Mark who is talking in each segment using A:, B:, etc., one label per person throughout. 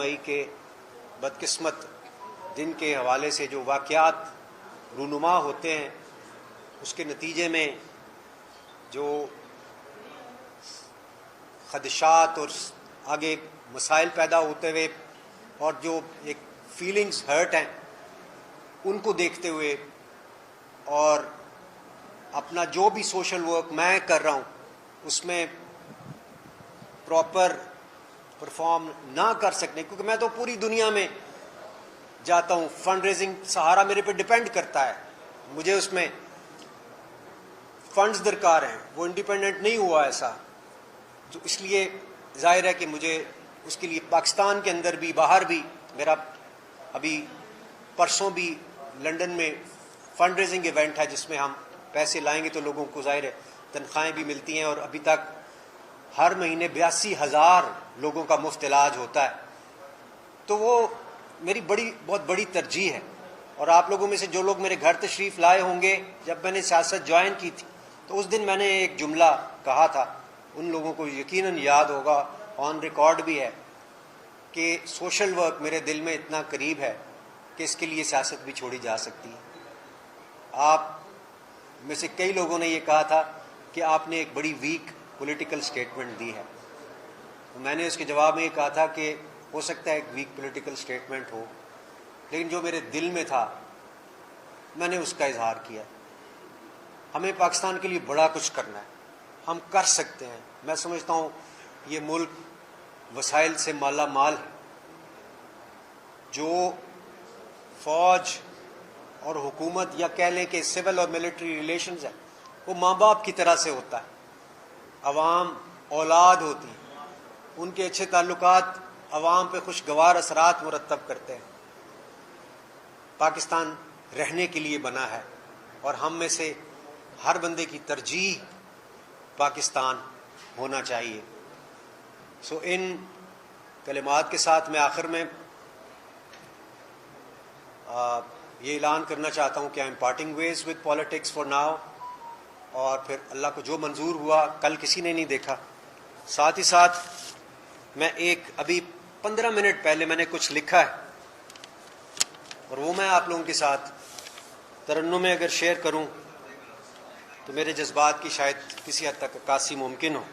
A: مئی کے بدقسمت دن کے حوالے سے جو واقعات رونما ہوتے ہیں، اس کے نتیجے میں جو خدشات اور آگے مسائل پیدا ہوتے ہوئے اور جو ایک فیلنگز ہرٹ ہیں، ان کو دیکھتے ہوئے اور اپنا جو بھی سوشل ورک میں کر رہا ہوں اس میں پراپر پرفارم نہ کر سکنے، کیونکہ میں تو پوری دنیا میں جاتا ہوں، فنڈ ریزنگ سہارا میرے پہ ڈپینڈ کرتا ہے، مجھے اس میں فنڈز درکار ہیں، وہ انڈیپینڈنٹ نہیں ہوا ایسا، تو اس لیے ظاہر ہے کہ مجھے اس کے لیے پاکستان کے اندر بھی باہر بھی، میرا ابھی پرسوں بھی لنڈن میں فنڈ ریزنگ ایونٹ ہے جس میں ہم پیسے لائیں گے تو لوگوں کو ظاہر ہے تنخواہیں بھی ملتی ہیں، اور ابھی تک ہر مہینے 82,000 لوگوں کا مفت علاج ہوتا ہے، تو وہ میری بہت بڑی ترجیح ہے۔ اور آپ لوگوں میں سے جو لوگ میرے گھر تشریف لائے ہوں گے جب میں نے سیاست جوائن کی تھی، تو اس دن میں نے ایک جملہ کہا تھا، ان لوگوں کو یقیناً یاد ہوگا، آن ریکارڈ بھی ہے، کہ سوشل ورک میرے دل میں اتنا قریب ہے کہ اس کے لیے سیاست بھی چھوڑی جا سکتی ہے۔ آپ میں سے کئی لوگوں نے یہ کہا تھا کہ آپ نے ایک بڑی ویک پولیٹیکل سٹیٹمنٹ دی ہے، میں نے اس کے جواب میں یہ کہا تھا کہ ہو سکتا ہے ایک ویک پولیٹیکل سٹیٹمنٹ ہو، لیکن جو میرے دل میں تھا میں نے اس کا اظہار کیا۔ ہمیں پاکستان کے لیے بڑا کچھ کرنا ہے، ہم کر سکتے ہیں۔ میں سمجھتا ہوں یہ ملک وسائل سے مالا مال ہے، جو فوج اور حکومت یا کہہ لیں کہ سول اور ملٹری ریلیشنز ہے، وہ ماں باپ کی طرح سے ہوتا ہے، عوام اولاد ہوتی ہے، ان کے اچھے تعلقات عوام پہ خوشگوار اثرات مرتب کرتے ہیں۔ پاکستان رہنے کے لیے بنا ہے اور ہم میں سے ہر بندے کی ترجیح پاکستان ہونا چاہیے۔ سو ان کلمات کے ساتھ میں آخر میں یہ اعلان کرنا چاہتا ہوں کہ I am parting ways with politics for now, اور پھر اللہ کو جو منظور ہوا کل کسی نے نہیں دیکھا۔ ساتھ ہی ساتھ میں ابھی 15 منٹ پہلے میں نے کچھ لکھا ہے، اور وہ میں آپ لوگوں کے ساتھ ترنم میں اگر شیئر کروں تو میرے جذبات کی شاید کسی حد تک عکاسی ممکن ہو۔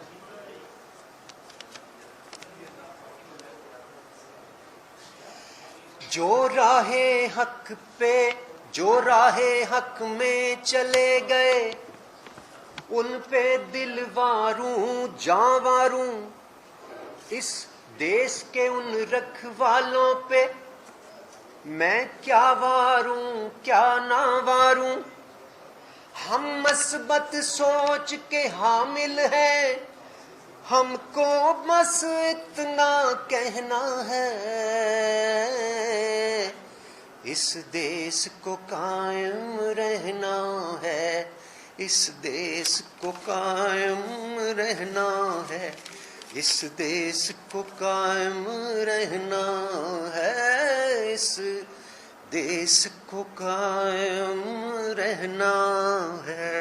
A: جو راہ حق پہ، جو راہ حق میں چلے گئے، ان پہ دل واروں جاں واروں، اس دیس کے ان رکھوالوں پہ میں کیا واروں کیا نہ واروں۔ ہم مثبت سوچ کے حامل ہیں، ہم کو بس اتنا کہنا ہے، اس دیس کو قائم رہنا ہے، اس دیس کو قائم رہنا ہے، اس دیس کو قائم رہنا ہے، اس دیس کو قائم رہنا ہے۔